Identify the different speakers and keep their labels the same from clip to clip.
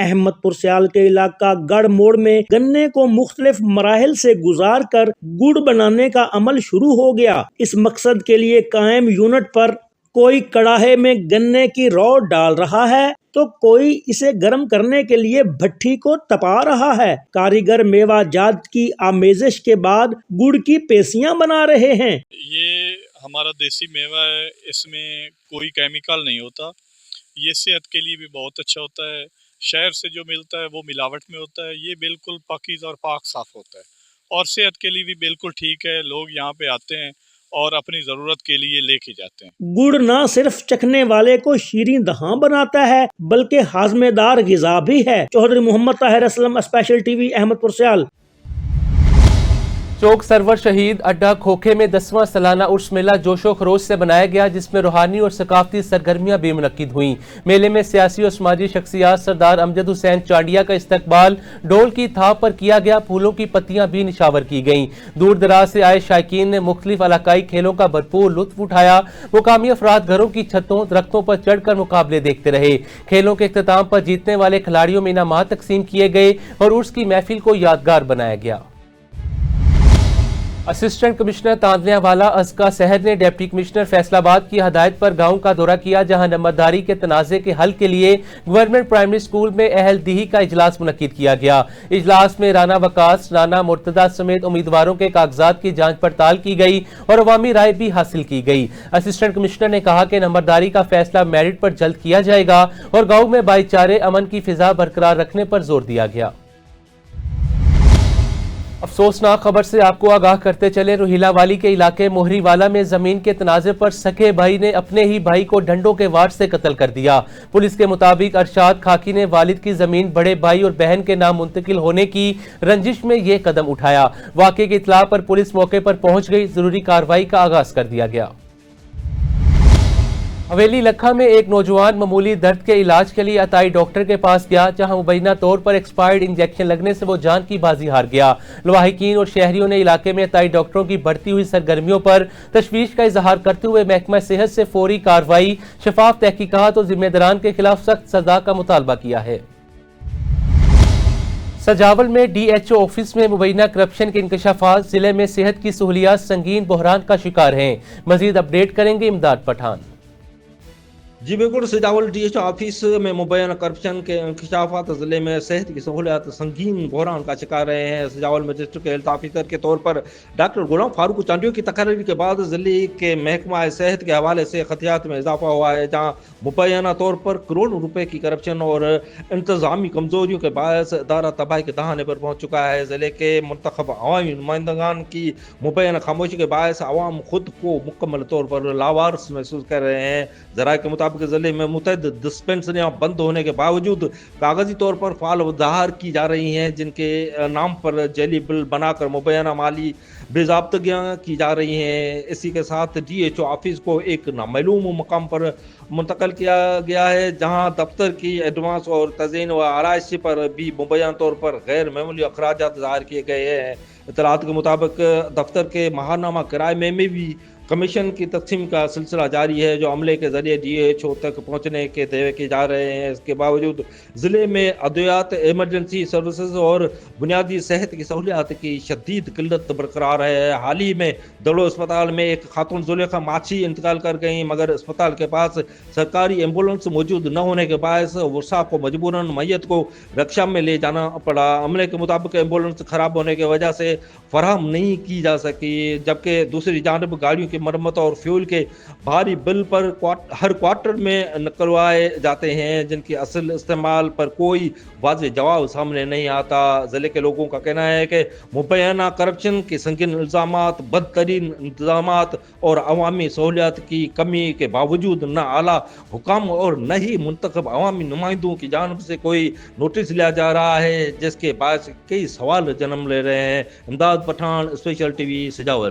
Speaker 1: احمد پور سیال کے علاقہ گڑھ موڑ میں گنے کو مختلف مراحل سے گزار کر گڑ بنانے کا عمل شروع ہو گیا۔ اس مقصد کے لیے قائم یونٹ پر کوئی کڑاہے میں گنے کی رو ڈال رہا ہے تو کوئی اسے گرم کرنے کے لیے بھٹی کو تپا رہا ہے۔ کاریگر میوہ جات کی آمیزش کے بعد گڑ کی پیسیاں بنا رہے ہیں۔
Speaker 2: یہ ہمارا دیسی میوہ ہے، اس میں کوئی کیمیکل نہیں ہوتا، یہ صحت کے لیے بھی بہت اچھا ہوتا ہے۔ شہر سے جو ملتا ہے وہ ملاوٹ میں ہوتا ہے، یہ بالکل پاکیزہ اور پاک صاف ہوتا ہے اور صحت کے لیے بھی بالکل ٹھیک ہے۔ لوگ یہاں پہ آتے ہیں اور اپنی ضرورت کے لیے لے کے جاتے ہیں۔
Speaker 1: گڑ نہ صرف چکھنے والے کو شیریں دہاں بناتا ہے بلکہ ہاضمے دار غذا بھی ہے۔ Chaudhry Muhammad Tahir Aslam, special T Ahmadpur Sial سیال۔
Speaker 3: چوک سرور شہید اڈہ کھوکھے میں 10واں سالانہ عرس میلہ جوش و خروش سے بنایا گیا، جس میں روحانی اور ثقافتی سرگرمیاں بھی منعقد ہوئیں۔ میلے میں سیاسی اور سماجی شخصیات سردار امجد حسین چانڈیا کا استقبال ڈول کی تھاپ پر کیا گیا، پھولوں کی پتیاں بھی نشاور کی گئیں۔ دور دراز سے آئے شائقین نے مختلف علاقائی کھیلوں کا بھرپور لطف اٹھایا۔ مقامی افراد گھروں کی چھتوں، درختوں پر چڑھ کر مقابلے دیکھتے رہے۔ کھیلوں کے اختتام پر جیتنے والے کھلاڑیوں میں انعامات تقسیم کیے گئے اور عرس کی محفل کو یادگار بنایا گیا۔ اسسٹنٹ کمشنر تاندلیہ والا ازکا سحر نے ڈپٹی کمشنر فیصل آباد کی ہدایت پر گاؤں کا دورہ کیا، جہاں نمبرداری کے تنازع کے حل کے لیے گورنمنٹ پرائمری اسکول میں اہل دہی کا اجلاس منعقد کیا گیا۔ اجلاس میں رانا وکاس، رانا مرتضی سمیت امیدواروں کے کاغذات کی جانچ پڑتال کی گئی اور عوامی رائے بھی حاصل کی گئی۔ اسسٹنٹ کمشنر نے کہا کہ نمبرداری کا فیصلہ میرٹ پر جلد کیا جائے گا اور گاؤں میں بھائی چارے امن کی فضا برقرار رکھنے پر زور دیا گیا۔ افسوسناک خبر سے آپ کو آگاہ کرتے چلے، روہیلا والی کے علاقے موہری والا میں زمین کے تنازع پر سکے بھائی نے اپنے ہی بھائی کو ڈنڈوں کے وار سے قتل کر دیا۔ پولیس کے مطابق ارشاد خاکی نے والد کی زمین بڑے بھائی اور بہن کے نام منتقل ہونے کی رنجش میں یہ قدم اٹھایا۔ واقعے کی اطلاع پر پولیس موقع پر پہنچ گئی، ضروری کارروائی کا آغاز کر دیا گیا۔ حویلی لکھا میں ایک نوجوان معمولی درد کے علاج کے لیے عطائی ڈاکٹر کے پاس گیا، جہاں مبینہ طور پر ایکسپائرڈ انجیکشن لگنے سے وہ جان کی بازی ہار گیا۔ لواحقین اور شہریوں نے علاقے میں عطائی ڈاکٹروں کی بڑھتی ہوئی سرگرمیوں پر تشویش کا اظہار کرتے ہوئے محکمہ صحت سے فوری کارروائی، شفاف تحقیقات اور ذمہ داران کے خلاف سخت سزا کا مطالبہ کیا ہے۔ سجاول میں ڈی ایچ او آفس میں مبینہ کرپشن کے انکشافات، ضلع میں صحت کی سہولیات سنگین بحران کا شکار ہیں۔ مزید اپڈیٹ کریں گے امداد پٹھان۔
Speaker 4: جی بالکل، Sujawal D H O office میں مبینہ کرپشن کے انکشافات ضلع میں صحت کی سہولیات سنگین بحران کا شکار رہے ہیں۔ سجاول میں ڈسٹرکٹ ہیلتھ آفیسر کے طور پر ڈاکٹر غلام فاروق چانڈیو کی تقرری کے بعد ضلع کے محکمہ صحت کے حوالے سے خطیات میں اضافہ ہوا ہے، جہاں مبینہ طور پر کروڑوں روپے کی کرپشن اور انتظامی کمزوریوں کے باعث ادارہ تباہی کے دہانے پر پہنچ چکا ہے۔ ضلع کے منتخب عوامی نمائندگان کی مبینہ خاموشی کے باعث عوام خود کو مکمل طور پر لاوارث محسوس کر رہے ہیں۔ ذرائع کے مطابق ضلع میں متعدد ڈسپنسریاں بند ہونے کے باوجود کاغذی طور پر فعال ظاہر کی جا رہی ہیں، جن کے نام پر جعلی بل بنا کر مبینہ مالی بے ضابطگیاں کی جا رہی ہیں۔ اسی کے ساتھ ڈی ایچ او آفس کو ایک نامعلوم مقام پر منتقل کیا گیا ہے، جہاں دفتر کی ایڈوانس اور تزئین و آرائش پر بھی مبینہ طور پر غیر معمولی اخراجات ظاہر کیے گئے ہیں۔ اطلاعات کے مطابق دفتر کے ماہانامہ کرائے میں بھی کمیشن کی تقسیم کا سلسلہ جاری ہے، جو عملے کے ذریعے ڈی ایچ او تک پہنچنے کے دعوے کیے جا رہے ہیں۔ اس کے باوجود ضلع میں ادویات، ایمرجنسی سروسز اور بنیادی صحت کی سہولیات کی شدید قلت برقرار ہے۔ حال ہی میں دڑو اسپتال میں ایک خاتون زلیخا ماچھی انتقال کر گئیں، مگر اسپتال کے پاس سرکاری ایمبولینس موجود نہ ہونے کے باعث ورثاء کو مجبوراً میت کو رکشا میں لے جانا پڑا۔ عملے کے مطابق ایمبولینس خراب ہونے کی وجہ سے فراہم نہیں کی جا سکی، جبکہ دوسری جانب گاڑیوں کی مرمت اور فیول کے بھاری بل پر ہر کوارٹر میں نکلوائے جاتے ہیں، جن کی اصل استعمال پر کوئی واضح جواب سامنے نہیں آتا۔ ضلع کے لوگوں کا کہنا ہے کہ مبینہ کرپشن کے سنگین الزامات، بدترین انتظامات اور عوامی سہولیات کی کمی کے باوجود نہ اعلیٰ حکام اور نہ ہی منتخب عوامی نمائندوں کی جانب سے کوئی نوٹس لیا جا رہا ہے، جس کے باعث کئی سوال جنم لے رہے ہیں۔ Imdad Pathan, special T V, Sujawal.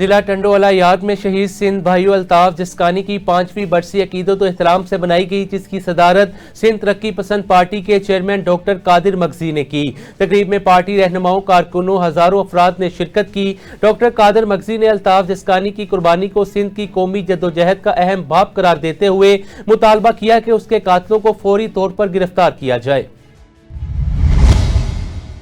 Speaker 3: ضلع ٹنڈوالہ یارڈ میں شہید سندھ بھائیو الطاف جسکانی کی 5ویں برسی عقیدت و احترام سے بنائی گئی، جس کی صدارت سندھ ترقی پسند پارٹی کے چیئرمین ڈاکٹر قادر مغزی نے کی۔ تقریب میں پارٹی رہنماؤں، کارکنوں، ہزاروں افراد نے شرکت کی۔ ڈاکٹر قادر مغزی نے الطاف جسکانی کی قربانی کو سندھ کی قومی جدوجہد کا اہم باب قرار دیتے ہوئے مطالبہ کیا کہ اس کے قاتلوں کو فوری طور پر گرفتار کیا جائے۔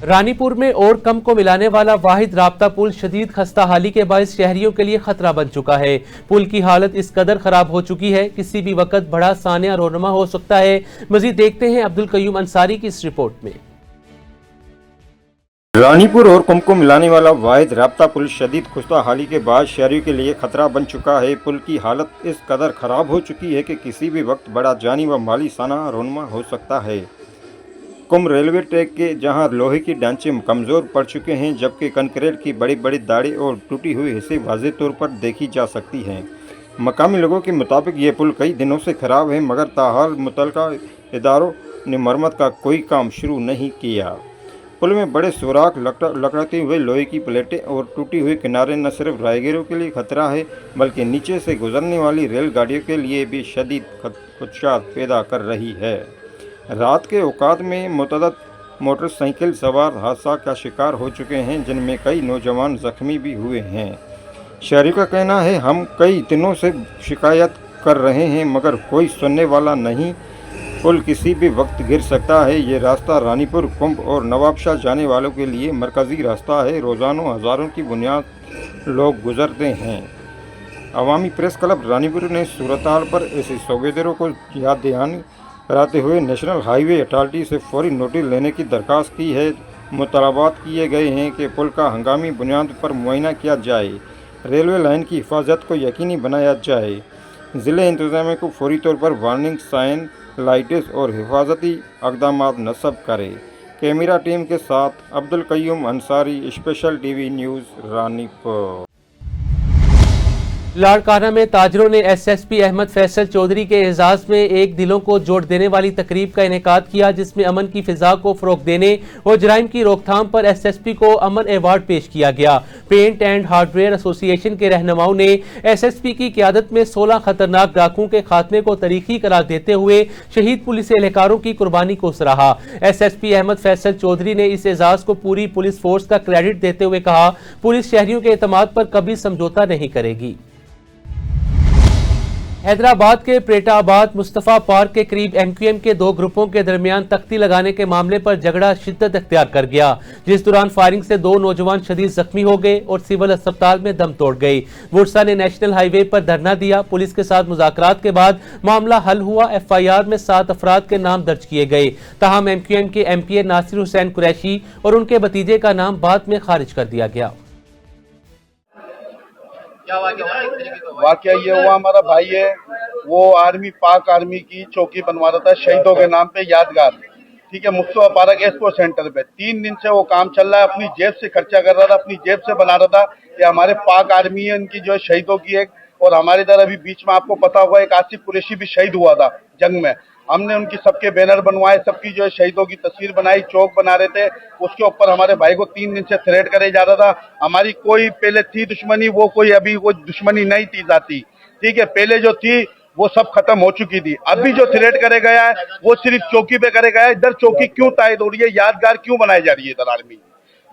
Speaker 3: رانی پور میں اور کم کو ملانے والا واحد رابطہ پل شدید خستہ حالی کے باعث شہریوں کے لیے خطرہ بن چکا ہے۔ پل کی حالت اس قدر خراب ہو چکی ہے، کسی بھی وقت بڑا سانحہ رونما ہو سکتا ہے۔ مزید دیکھتے ہیں عبدالقیوم انصاری کی اس رپورٹ میں۔
Speaker 5: رانی پور اور کم کو ملانے والا واحد رابطہ پل شدید خستہ حالی کے بعد شہریوں کے لیے خطرہ بن چکا ہے۔ پل کی حالت اس قدر خراب ہو چکی ہے کہ کسی بھی وقت بڑا جانی و مالی سانحہ رونما ہو سکتا ہے۔ کم ریلوے ٹریک کے جہاں لوہے کی ڈھانچے کمزور پڑ چکے ہیں، جبکہ کنکریٹ کی بڑی بڑی داڑیں اور ٹوٹی ہوئی حصے واضح طور پر دیکھی جا سکتی ہیں۔ مقامی لوگوں کے مطابق یہ پل کئی دنوں سے خراب ہے، مگر تاحال متعلقہ اداروں نے مرمت کا کوئی کام شروع نہیں کیا۔ پل میں بڑے سوراخ، لکڑتے ہوئے لوہے کی پلیٹیں اور ٹوٹی ہوئی کنارے نہ صرف راہگیروں کے لیے خطرہ ہے، بلکہ نیچے سے گزرنے والی ریل گاڑیوں کے لیے بھی شدید خدشات پیدا کر رہی ہے۔ رات کے اوقات میں متعدد موٹر سائیکل سوار حادثہ کا شکار ہو چکے ہیں، جن میں کئی نوجوان زخمی بھی ہوئے ہیں۔ شہریوں کا کہنا ہے، ہم کئی دنوں سے شکایت کر رہے ہیں مگر کوئی سننے والا نہیں۔ پل کسی بھی وقت گر سکتا ہے۔ یہ راستہ رانی پور، کمب اور نواب شاہ جانے والوں کے لیے مرکزی راستہ ہے۔ روزانہ ہزاروں کی بنیاد لوگ گزرتے ہیں۔ عوامی پریس کلب رانی پور نے صورتحال پر ایسے صوبیداروں کو یاد دہانی کراتے ہوئے نیشنل ہائی وے اتھارٹی سے فوری نوٹس لینے کی درخواست کی ہے۔ مطالبات کیے گئے ہیں کہ پل کا ہنگامی بنیاد پر معائنہ کیا جائے، ریلوے لائن کی حفاظت کو یقینی بنایا جائے، ضلع انتظامیہ کو فوری طور پر وارننگ سائن، لائٹس اور حفاظتی اقدامات نصب کرے۔ کیمرہ ٹیم کے ساتھ Abdul Qayyum Ansari, special T V news, Ranipur.
Speaker 3: Larkana میں تاجروں نے S S P Ahmed Faisal Chaudhry کے اعزاز میں ایک دلوں کو جوڑ دینے والی تقریب کا انعقاد کیا، جس میں امن کی فضا کو فروغ دینے اور جرائم کی روک تھام پر ایس ایس پی کو امن ایوارڈ پیش کیا گیا۔ پینٹ اینڈ ہارڈ ویئر ایسوسی ایشن کے رہنماؤں نے ایس ایس پی کی قیادت میں 16 خطرناک ڈاکوؤں کے خاتمے کو تاریخی قرار دیتے ہوئے شہید پولیس اہلکاروں کی قربانی کو سراہا۔ S S P Ahmed Faisal Chaudhry نے اس اعزاز کو پوری پولیس فورس کا کریڈٹ دیتے ہوئے کہا، پولیس شہریوں کے اعتماد پر کبھی سمجھوتہ نہیں کرے گی۔ حیدرآباد کے پریٹا آباد مصطفیٰ پارک کے قریب ایم کیو ایم کے 2 گروپوں کے درمیان تختی لگانے کے معاملے پر جھگڑا شدت اختیار کر گیا، جس دوران فائرنگ سے 2 نوجوان شدید زخمی ہو گئے اور سول اسپتال میں دم توڑ گئے۔ ورثا نے نیشنل ہائی وے پر دھرنا دیا۔ پولیس کے ساتھ مذاکرات کے بعد معاملہ حل ہوا۔ ایف آئی آر میں 7 افراد کے نام درج کیے گئے، تاہم ایم کیو ایم کے ایم پی اے ناصر حسین قریشی اور ان کے بھتیجے کا نام بعد میں خارج کر دیا گیا۔
Speaker 6: واقعہ یہ ہوا، ہمارا بھائی ہے، وہ آرمی، پاک آرمی کی چوکی بنوا رہا تھا شہیدوں کے نام پہ یادگار، ٹھیک ہے، مصطفیٰ پارک ایسپو سینٹر پہ 3 دن سے وہ کام چل رہا ہے، اپنی جیب سے خرچہ کر رہا تھا، اپنی جیب سے بنا رہا تھا کہ ہمارے پاک آرمی ہے، ان کی جو شہیدوں کی ایک، اور ہمارے ادھر ابھی بیچ میں آپ کو پتا ہوگا ایک آصف قریشی بھی شہید ہوا تھا جنگ میں، ہم نے ان کی سب کے بینر بنوائے، سب کی جو ہے شہیدوں کی تصویر بنائی، چوک بنا رہے تھے، اس کے اوپر ہمارے بھائی کو 3 دن سے تھریٹ کرے جا رہا تھا۔ ہماری کوئی پہلے تھی دشمنی، وہ کوئی ابھی وہ دشمنی نہیں تھی ذاتی، ٹھیک ہے، پہلے جو تھی وہ سب ختم ہو چکی تھی۔ ابھی جو تھریٹ کرے گیا ہے وہ صرف چوکی پہ کرے گیا ہے۔ ادھر چوکی کیوں تائید ہو رہی ہے، یادگار کیوں بنائی جا رہی ہے ادھر آرمی،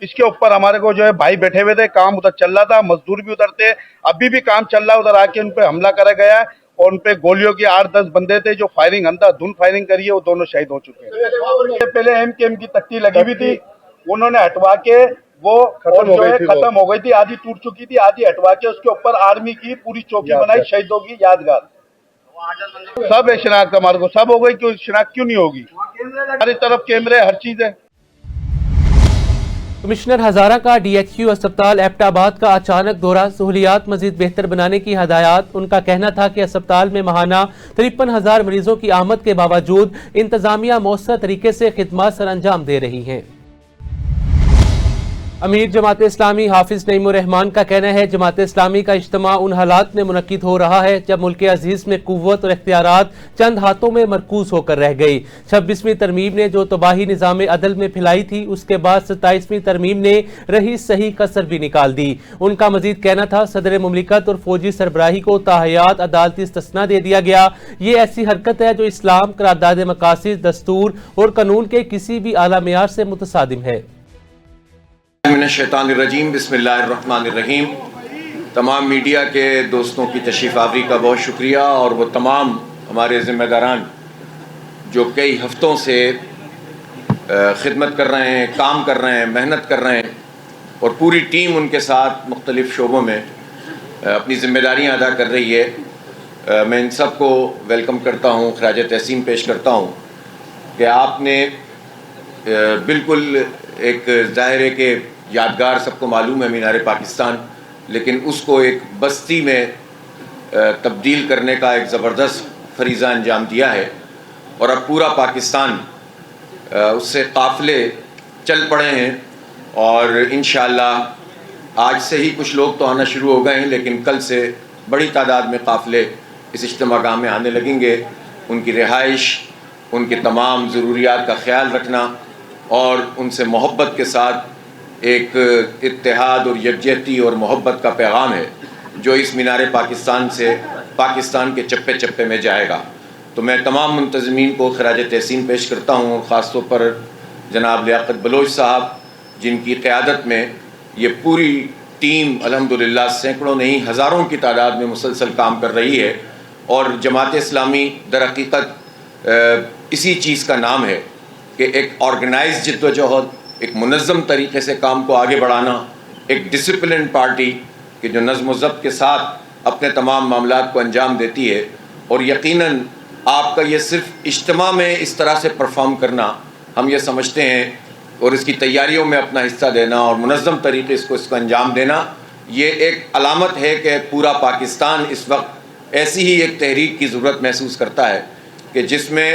Speaker 6: اس کے اوپر ہمارے کو جو ہے بھائی بیٹھے ہوئے تھے، کام ادھر چل رہا تھا، مزدور بھی ادھر تھے، ابھی بھی کام چل رہا ہے، ادھر آ کے ان پہ حملہ کرا گیا ہے اور ان پہ گولیوں کی 8-10 بندے تھے جو فائرنگ اندھا دھن فائرنگ کری ہے، وہ دونوں شہید ہو چکے ہیں۔ پہلے ایم کے ایم کی تختی لگی ہوئی تھی، انہوں نے ہٹوا کے وہ ختم ہو گئی تھی، آدھی ٹوٹ چکی تھی، آدھی ہٹوا کے اس کے اوپر آرمی کی پوری چوکی بنائی شہیدوں کی یادگار۔ سب ہے شناخت ہمارے کو، سب ہو گئی، کیوں شناخت کیوں نہیں ہوگی؟ ہر طرف کیمرے، ہر چیز ہے۔
Speaker 3: کمشنر ہزارہ کا ڈی ایچ کیو اسپتال ایبٹ آباد کا اچانک دورہ، سہولیات مزید بہتر بنانے کی ہدایات۔ ان کا کہنا تھا کہ اسپتال میں ماہانہ 53,000 مریضوں کی آمد کے باوجود انتظامیہ مؤثر طریقے سے خدمات سر انجام دے رہی ہیں۔ امیر جماعت اسلامی حافظ نعیم الرحمان کا کہنا ہے جماعت اسلامی کا اجتماع ان حالات میں منعقد ہو رہا ہے جب ملک عزیز میں قوت اور اختیارات چند ہاتھوں میں مرکوز ہو کر رہ گئی۔ 26ویں ترمیم نے جو تباہی نظام عدل میں پھیلائی تھی اس کے بعد 27ویں ترمیم نے رہی صحیح کسر بھی نکال دی۔ ان کا مزید کہنا تھا صدر مملکت اور فوجی سربراہی کو تاحیات عدالتی استثناء دے دیا گیا۔ یہ ایسی حرکت ہے جو اسلام، قرارداد مقاصد، دستور اور قانون کے کسی بھی اعلیٰ معیار سے متصادم ہے۔
Speaker 7: من الشیطان الرجیم، بسم اللہ الرحمن الرحیم۔ تمام میڈیا کے دوستوں کی تشریف آوری کا بہت شکریہ، اور وہ تمام ہمارے ذمہ داران جو کئی ہفتوں سے خدمت کر رہے ہیں، کام کر رہے ہیں، محنت کر رہے ہیں، اور پوری ٹیم ان کے ساتھ مختلف شعبوں میں اپنی ذمہ داریاں ادا کر رہی ہے۔ میں ان سب کو ویلکم کرتا ہوں، خراج تحسین پیش کرتا ہوں کہ آپ نے بالکل ایک ظاہر ہے کہ یادگار سب کو معلوم ہے مینار پاکستان، لیکن اس کو ایک بستی میں تبدیل کرنے کا ایک زبردست فریضہ انجام دیا ہے، اور اب پورا پاکستان اس سے قافلے چل پڑے ہیں، اور انشاءاللہ آج سے ہی کچھ لوگ تو آنا شروع ہو گئے ہیں، لیکن کل سے بڑی تعداد میں قافلے اس اجتماع گاہ میں آنے لگیں گے۔ ان کی رہائش، ان کے تمام ضروریات کا خیال رکھنا اور ان سے محبت کے ساتھ ایک اتحاد اور یکجہتی اور محبت کا پیغام ہے جو اس مینار پاکستان سے پاکستان کے چپے چپے میں جائے گا۔ تو میں تمام منتظمین کو خراج تحسین پیش کرتا ہوں، اور خاص طور پر جناب لیاقت بلوچ صاحب جن کی قیادت میں یہ پوری ٹیم الحمدللہ سینکڑوں نہیں ہزاروں کی تعداد میں مسلسل کام کر رہی ہے۔ اور جماعت اسلامی در حقیقت اسی چیز کا نام ہے کہ ایک آرگنائز جد و جہد، ایک منظم طریقے سے کام کو آگے بڑھانا، ایک ڈسپلن پارٹی کہ جو نظم و ضبط کے ساتھ اپنے تمام معاملات کو انجام دیتی ہے۔ اور یقیناً آپ کا یہ صرف اجتماع میں اس طرح سے پرفارم کرنا، ہم یہ سمجھتے ہیں، اور اس کی تیاریوں میں اپنا حصہ دینا اور منظم طریقے سے اس کو انجام دینا، یہ ایک علامت ہے کہ پورا پاکستان اس وقت ایسی ہی ایک تحریک کی ضرورت محسوس کرتا ہے کہ جس میں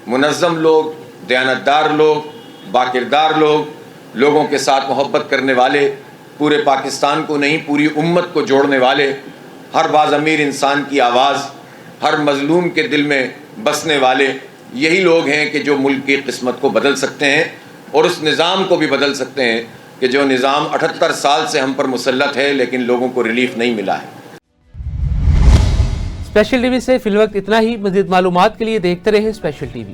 Speaker 7: منظم لوگ، دیانتدار لوگ، باکردار لوگ، لوگوں کے ساتھ محبت کرنے والے، پورے پاکستان کو نہیں پوری امت کو جوڑنے والے، ہر باز امیر انسان کی آواز، ہر مظلوم کے دل میں بسنے والے، یہی لوگ ہیں کہ جو ملک کی قسمت کو بدل سکتے ہیں، اور اس نظام کو بھی بدل سکتے ہیں کہ جو نظام 78 سال سے ہم پر مسلط ہے لیکن لوگوں کو ریلیف نہیں ملا ہے۔
Speaker 3: اسپیشل ٹی وی سے فی الوقت اتنا ہی۔ مزید معلومات کے لیے دیکھتے رہیں اسپیشل ٹی وی۔